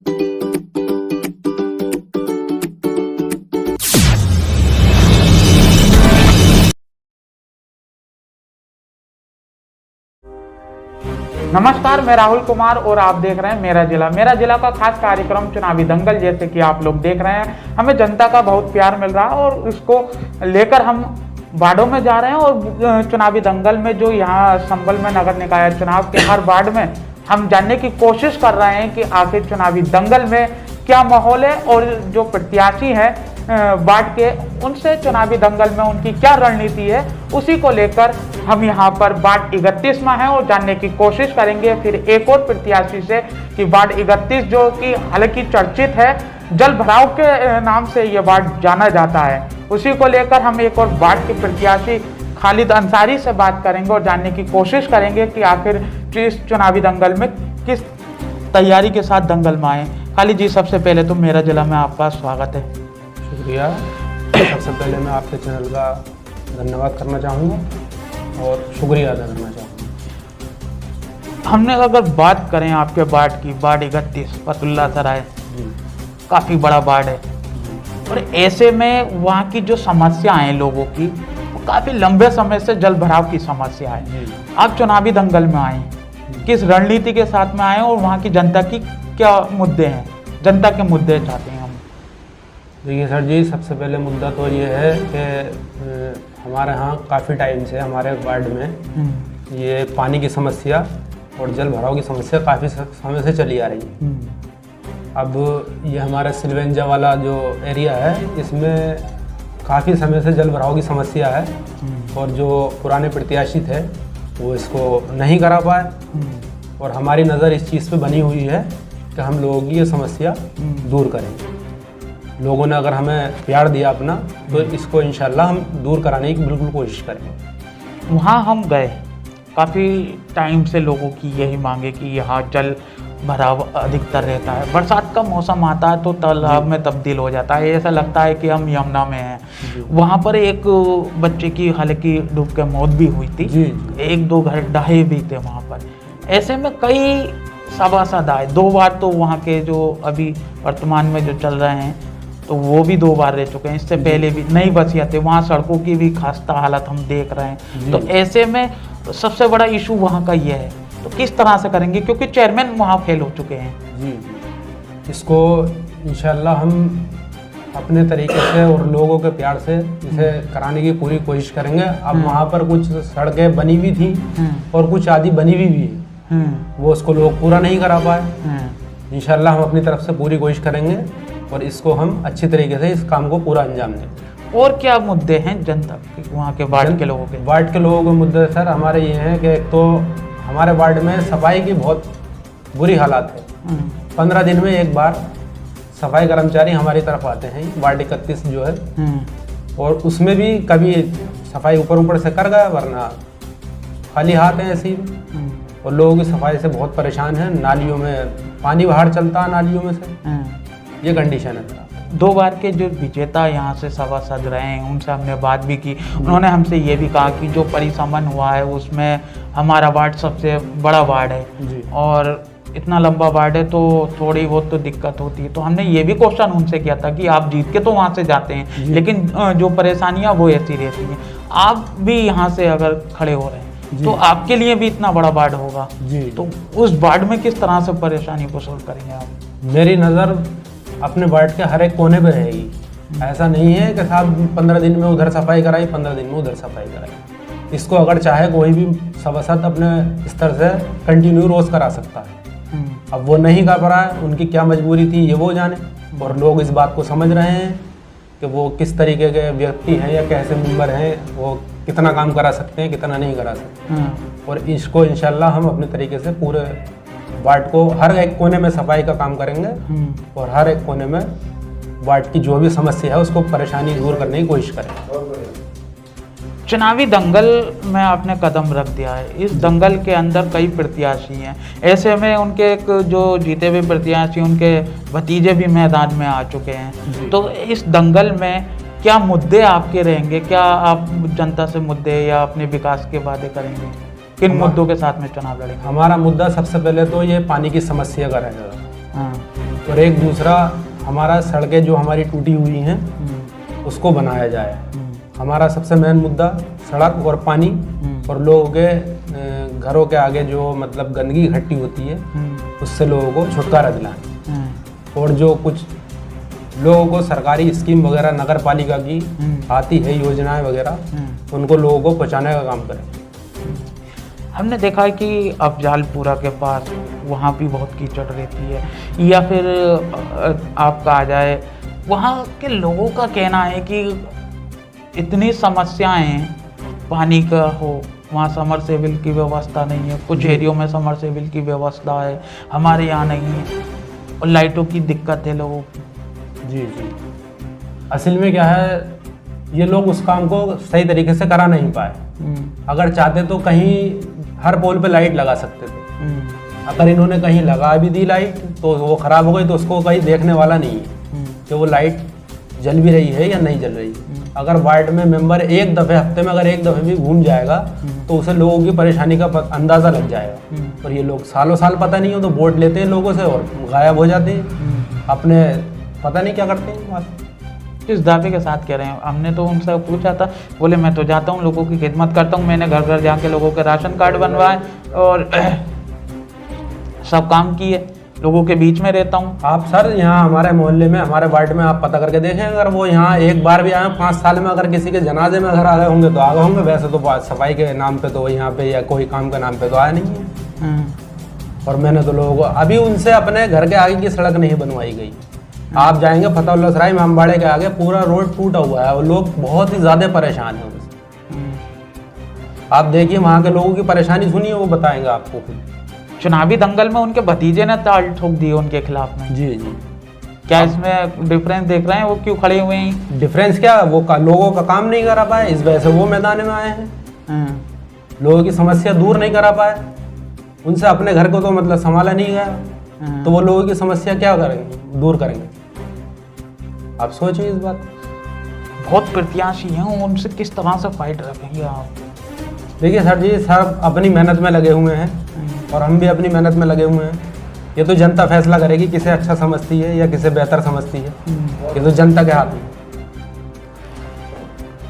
नमस्कार, मैं राहुल कुमार और आप देख रहे हैं मेरा जिला का खास कार्यक्रम चुनावी दंगल। जैसे कि आप लोग देख रहे हैं, हमें जनता का बहुत प्यार मिल रहा है और इसको लेकर हम वार्डों में जा रहे हैं। और चुनावी दंगल में जो यहाँ संभल में नगर निकाय चुनाव के हर वार्ड में हम जानने की कोशिश कर रहे हैं कि आखिर चुनावी दंगल में क्या माहौल है और जो प्रत्याशी हैं वार्ड के, उनसे चुनावी दंगल में उनकी क्या रणनीति है, उसी को लेकर हम यहाँ पर वार्ड 31 में हैं और जानने की कोशिश करेंगे फिर एक और प्रत्याशी से कि वार्ड 31 जो कि हालांकि चर्चित है, जल भराव के नाम से ये वार्ड जाना जाता है, उसी को लेकर हम एक और वार्ड के प्रत्याशी खालिद अंसारी से बात करेंगे और जानने की कोशिश करेंगे कि आखिर इस चुनावी दंगल में किस तैयारी के साथ दंगल में आए। खालिद जी, सबसे पहले तो मेरा जिला में आपका स्वागत है। शुक्रिया। सबसे पहले मैं आपके चैनल का धन्यवाद करना चाहूँगा और शुक्रिया अदा करना चाहूँगा। हमने अगर बात करें आपके वार्ड की, वार्ड 31 फतुल्ला सराय, काफ़ी बड़ा वार्ड है और ऐसे में वहाँ की जो समस्याएं लोगों की, वो काफ़ी लंबे समय से जल भराव की समस्या है। आप चुनावी दंगल में आए, किस रणनीति के साथ में आए और वहाँ की जनता की क्या मुद्दे हैं, जनता के मुद्दे चाहते हैं हम? देखिए सर जी, सबसे पहले मुद्दा तो ये है कि हमारे यहाँ काफ़ी टाइम से हमारे वार्ड में ये पानी की समस्या और जल भराव की समस्या काफ़ी समय से चली आ रही है। अब ये हमारा सिलवेंजा वाला जो एरिया है, इसमें काफ़ी समय से जल भराव की समस्या है और जो पुराने प्रत्याशी थे वो इसको नहीं करा पाए और हमारी नज़र इस चीज़ पे बनी हुई है कि हम लोगों की ये समस्या दूर करेंगे। लोगों ने अगर हमें प्यार दिया अपना, तो इसको इंशाल्लाह हम दूर कराने की बिल्कुल कोशिश करेंगे। वहाँ हम गए, काफ़ी टाइम से लोगों की यही मांगे कि यहाँ जल भराव अधिकतर रहता है, बरसात का मौसम आता है तो तालाब में तब्दील हो जाता है, ऐसा लगता है कि हम यमुना में हैं। वहाँ पर एक बच्चे की हालांकि डूब के मौत भी हुई थी, एक दो घर ढहे भी थे वहाँ पर। ऐसे में कई सभासद आए, 2 बार तो वहाँ के जो अभी वर्तमान में जो चल रहे हैं तो वो भी 2 बार रह चुके हैं, इससे पहले भी नई बसिया थे, वहाँ सड़कों की भी खास्ता हालत हम देख रहे हैं। तो ऐसे में सबसे बड़ा इशू वहाँ का ये है, तो किस तरह से करेंगे, क्योंकि चेयरमैन वहाँ फेल हो चुके हैं। जी, इसको इंशाल्लाह हम अपने तरीके से और लोगों के प्यार से इसे कराने की पूरी कोशिश करेंगे। अब वहाँ पर कुछ सड़कें बनी हुई थी और कुछ आधी बनी हुई भी है, वो उसको लोग पूरा नहीं करा पाए। इंशाल्लाह हम अपनी तरफ से पूरी कोशिश करेंगे और इसको हम अच्छी तरीके से इस काम को पूरा अंजाम दें। और क्या मुद्दे हैं जनता के, वहाँ के वार्ड के लोगों के? वार्ड के लोगों के मुद्दे सर हमारे ये हैं कि एक तो हमारे वार्ड में सफाई की बहुत बुरी हालात है। 15 दिन में एक बार सफाई कर्मचारी हमारी तरफ आते हैं, वार्ड 31 जो है, और उसमें भी कभी सफाई ऊपर से कर गया, वरना खाली हाथ हैं ऐसे ही। और लोगों की सफाई से बहुत परेशान है। नालियों में पानी बाहर चलता है, नालियों में से, ये कंडीशन है। 2 बार के जो विजेता यहाँ से सभासद रहे हैं, उनसे हमने बात भी की, उन्होंने हमसे ये भी कहा कि जो परिसमन हुआ है उसमें हमारा वार्ड सबसे बड़ा वार्ड है और इतना लंबा वार्ड है तो थोड़ी बहुत तो दिक्कत होती है। तो हमने ये भी क्वेश्चन उनसे किया था कि आप जीत के तो वहाँ से जाते हैं, लेकिन जो परेशानियाँ वो ऐसी रहती हैं, आप भी यहाँ से अगर खड़े हो रहे हैं तो आपके लिए भी इतना बड़ा वार्ड होगा, तो उस वार्ड में किस तरह से परेशानी को सोल्व करेंगे आप? मेरी नज़र अपने वार्ड के हर एक कोने पे रहेगी। ऐसा नहीं है कि साहब 15 दिन में उधर सफाई कराई, 15 दिन में उधर सफाई कराई। इसको अगर चाहे कोई भी सभासद अपने स्तर से कंटिन्यू रोज करा सकता है। अब वो नहीं कर पा रहा है, उनकी क्या मजबूरी थी ये वो जाने, और लोग इस बात को समझ रहे हैं कि वो किस तरीके के व्यक्ति हैं या कैसे मेंबर हैं, वो कितना काम करा सकते हैं, कितना नहीं करा सकते। और इसको इंशाल्लाह हम अपने तरीके से पूरे वार्ड को हर एक कोने में सफाई का काम करेंगे और हर एक कोने में वार्ड की जो भी समस्या है उसको परेशानी दूर करने की कोशिश करेंगे। चुनावी दंगल में आपने कदम रख दिया है, इस दंगल के अंदर कई प्रत्याशी हैं, ऐसे में उनके एक जो जीते हुए प्रत्याशी उनके भतीजे भी मैदान में आ चुके हैं। तो इस दंगल में क्या मुद्दे आपके रहेंगे, क्या आप जनता से मुद्दे या अपने विकास के वादे करेंगे, किन मुद्दों के साथ में चुनाव लड़ेंगे? हमारा मुद्दा सबसे पहले तो ये पानी की समस्या का रहेगा। और एक दूसरा हमारा सड़कें जो हमारी टूटी हुई हैं उसको बनाया जाए। हमारा सबसे मेन मुद्दा सड़क और पानी और लोगों के घरों के आगे जो मतलब गंदगी इकट्ठी होती है उससे लोगों को छुटकारा दिलाएं। और जो कुछ लोगों को सरकारी स्कीम वगैरह नगर पालिका की आती है योजनाएं वगैरह उनको लोगों को पहुंचाने का काम करें। हमने देखा है कि अफजालपुरा के पास वहाँ भी बहुत कीचड़ रहती है, या फिर आपका आ जाए वहाँ के लोगों का कहना है कि इतनी समस्याएं पानी का हो, वहाँ समरसेबिल की व्यवस्था नहीं है, कुछ एरियो में समरसेबिल की व्यवस्था है, हमारे यहाँ नहीं है, और लाइटों की दिक्कत है लोगों की। जी जी, असल में क्या है, ये लोग उस काम को सही तरीके से करा नहीं पाए। अगर चाहते तो कहीं हर पोल पे लाइट लगा सकते थे। अगर इन्होंने कहीं लगा भी दी लाइट तो वो ख़राब हो गई तो उसको कहीं देखने वाला नहीं है कि वो लाइट जल भी रही है या नहीं जल रही है। अगर वार्ड में मेंबर एक दफ़े हफ्ते में अगर एक दफ़े भी घूम जाएगा तो उसे लोगों की परेशानी का अंदाज़ा लग जाएगा। और ये लोग सालों साल पता नहीं हो तो वोट लेते हैं लोगों से और गायब हो जाते हैं, अपने पता नहीं क्या करते हैं। बस किस दावे के साथ कह रहे हैं? हमने तो उनसे पूछा था, बोले मैं तो जाता हूँ लोगों की खिदमत करता हूँ, मैंने घर घर जाके लोगों के राशन कार्ड बनवाए और सब काम किए, लोगों के बीच में रहता हूँ। आप सर यहाँ हमारे मोहल्ले में हमारे वार्ड में आप पता करके देखें, अगर वो यहाँ एक बार भी आए 5 साल में अगर किसी के जनाजे में अगर आ गए होंगे तो आ गए होंगे, वैसे तो सफाई के नाम पे तो यहाँ पे या कोई काम के नाम पे तो आया नहीं है। और मैंने तो लोगों को अभी उनसे अपने घर के आगे की सड़क नहीं बनवाई गई। आप जाएंगे फतेहुल्लाह सराय इमामबाड़े के आगे पूरा रोड टूटा हुआ है और लोग बहुत ही ज़्यादा परेशान हैं उनसे। आप देखिए वहाँ के लोगों की परेशानी सुनिए, वो बताएंगे आपको। चुनावी दंगल में उनके भतीजे ने ताल ठोक दी उनके खिलाफ में। जी जी, क्या इसमें डिफरेंस देख रहे हैं? वो क्यों खड़े हुए हैं? डिफरेंस क्या, वो लोगों का काम नहीं करा पाए, इस वजह से वो मैदान में आए हैं। लोगों की समस्या दूर नहीं करा पाए, उनसे अपने घर को तो मतलब संभाला नहीं गया, तो वो लोगों की समस्या क्या करेंगे, दूर करेंगे? आप सोचिए इस बात। बहुत प्रत्याशी हैं, उनसे किस तरह से फाइट रखेंगे आप? देखिए सर जी, सब अपनी मेहनत में लगे हुए हैं और हम भी अपनी मेहनत में लगे हुए हैं। ये तो जनता फैसला करेगी किसे अच्छा समझती है या किसे बेहतर समझती है, ये तो जनता के हाथ में।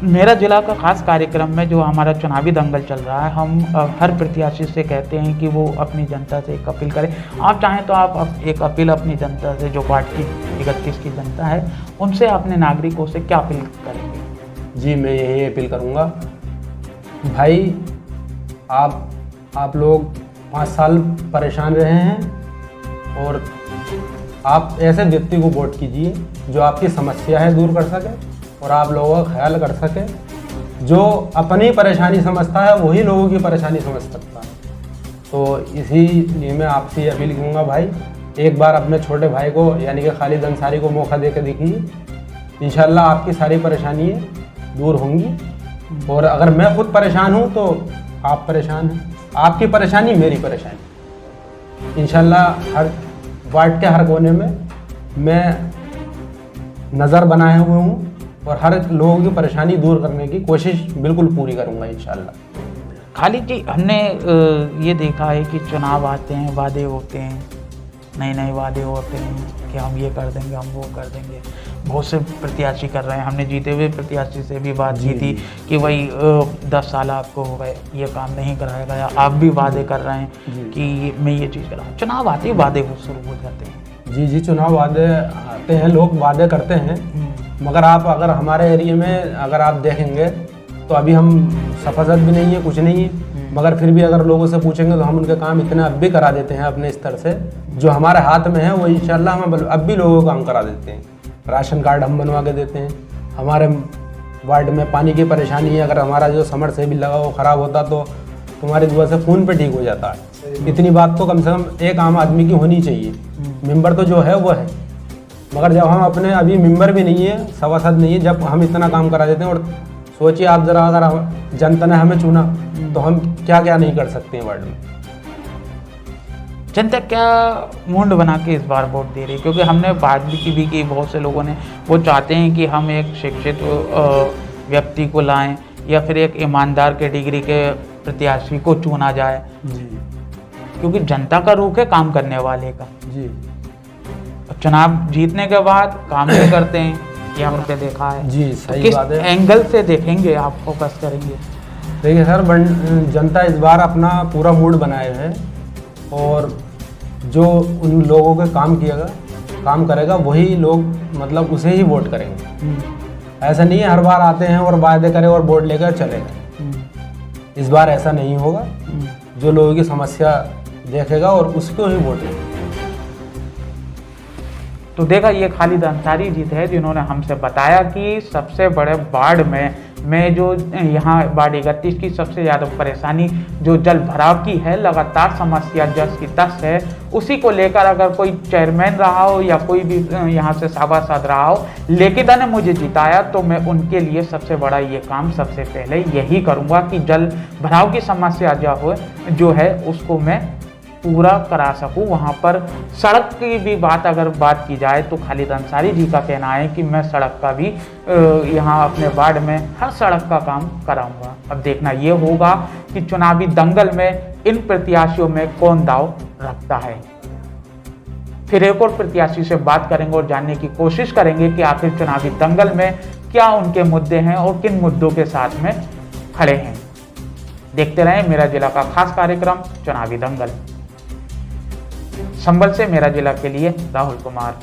मेरा जिला का खास कार्यक्रम में जो हमारा चुनावी दंगल चल रहा है, हम हर प्रत्याशी से कहते हैं कि वो अपनी जनता से एक अपील करें। आप चाहें तो आप एक अपील अपनी जनता से, जो पार्टी 31 की जनता है, उनसे अपने नागरिकों से क्या अपील करेंगे? जी, मैं यही अपील करूँगा, भाई आप लोग 5 साल परेशान रहे हैं और आप ऐसे व्यक्ति को वोट कीजिए जो आपकी समस्या है दूर कर सके और आप लोगों का ख्याल कर सके। जो अपनी परेशानी समझता है वही लोगों की परेशानी समझ सकता है। तो इसीलिए मैं आपसे अपील करूँगा, भाई एक बार अपने छोटे भाई को यानी कि खालिद अंसारी को मौका दे के देखिए, इंशाल्लाह आपकी सारी परेशानियाँ दूर होंगी। और अगर मैं खुद परेशान हूँ तो आप परेशान हैं, आपकी परेशानी मेरी परेशानी। इंशाल्लाह हर वार्ड के हर कोने में मैं नज़र बनाए हुए हूँ और हर लोगों की परेशानी दूर करने की कोशिश बिल्कुल पूरी करूँगा इंशाल्लाह। खालिद जी, हमने ये देखा है कि चुनाव आते हैं, वादे होते हैं, नए वादे होते हैं कि हम ये कर देंगे, हम वो कर देंगे। बहुत से प्रत्याशी कर रहे हैं, हमने जीते हुए प्रत्याशी से भी बात की थी कि भाई 10 साल आपको हो गए, ये काम नहीं कराया गया। आप भी वादे कर रहे हैं कि मैं ये चीज़ कराऊँ। चुनाव आते ही वादे शुरू हो जाते हैं। जी, चुनाव वादे आते हैं, लोग वादे करते हैं, मगर आप अगर हमारे एरिया में अगर आप देखेंगे तो अभी हम सफाजत भी नहीं है, कुछ नहीं है, मगर फिर भी अगर लोगों से पूछेंगे तो हम उनके काम इतने अब भी करा देते हैं अपने स्तर से। जो हमारे हाथ में है वो इंशाल्लाह हम अब भी लोगों को काम करा देते हैं। राशन कार्ड हम बनवा के देते हैं। हमारे वार्ड में पानी की परेशानी है, अगर हमारा जो समरसेबिल लगा वो ख़राब होता तो तुम्हारी दुआ से फ़ोन पे ठीक हो जाता है। इतनी बात तो कम से कम एक आम आदमी की होनी चाहिए। मेंबर तो जो है वो है, मगर जब हम अपने अभी मेंबर भी नहीं है, सभासद नहीं है, जब हम इतना काम करा देते हैं। और सोचिए आप ज़रा, अगर जनता ने हमें चुना तो हम क्या क्या नहीं कर सकते हैं वार्ड में। जनता क्या मुंड बना के इस बार वोट दे रही है? क्योंकि हमने बात भी की बहुत से लोगों ने, वो चाहते हैं कि हम एक शिक्षित व्यक्ति को लाएं या फिर एक ईमानदार कैटेगरी के प्रत्याशी को चुना जाए जी, क्योंकि जनता का रुख है काम करने वाले का। जी, चुनाव जीतने के बाद काम भी करते हैं, ये हमने देखा है। जी तो सही किस बात है। एंगल से देखेंगे आप, फोकस करेंगे? देखिए सर, जनता इस बार अपना पूरा मूड बनाए हुए है और जो उन लोगों के काम करेगा वही लोग मतलब उसे ही वोट करेंगे। ऐसा नहीं है हर बार आते हैं और वादे करें और वोट लेकर चले गए। इस बार ऐसा नहीं होगा। जो लोगों की समस्या देखेगा और उसको ही वोट लेगा। तो देखा, ये खालिद अंसारी जी थे जिन्होंने हमसे बताया कि सबसे बड़े वार्ड में जो यहाँ वार्ड 31 की सबसे ज़्यादा परेशानी जो जल भराव की है, लगातार समस्या जस की तस है, उसी को लेकर अगर कोई चेयरमैन रहा हो या कोई भी यहाँ से सभासद रहा हो, लेकिन ने मुझे जिताया तो मैं उनके लिए सबसे बड़ा ये काम सबसे पहले यही करूँगा कि जल भराव की समस्या जो है उसको मैं पूरा करा सकूं। वहाँ पर सड़क की भी अगर बात की जाए तो खालिद अंसारी जी का कहना है कि मैं सड़क का भी यहाँ अपने वार्ड में हर सड़क का काम कराऊंगा। अब देखना ये होगा कि चुनावी दंगल में इन प्रत्याशियों में कौन दाव रखता है। फिर एक और प्रत्याशी से बात करेंगे और जानने की कोशिश करेंगे कि आखिर चुनावी दंगल में क्या उनके मुद्दे हैं और किन मुद्दों के साथ में खड़े हैं। देखते रहें मेरा जिला का खास कार्यक्रम चुनावी दंगल। संभल से मेरा जिला के लिए राहुल कुमार।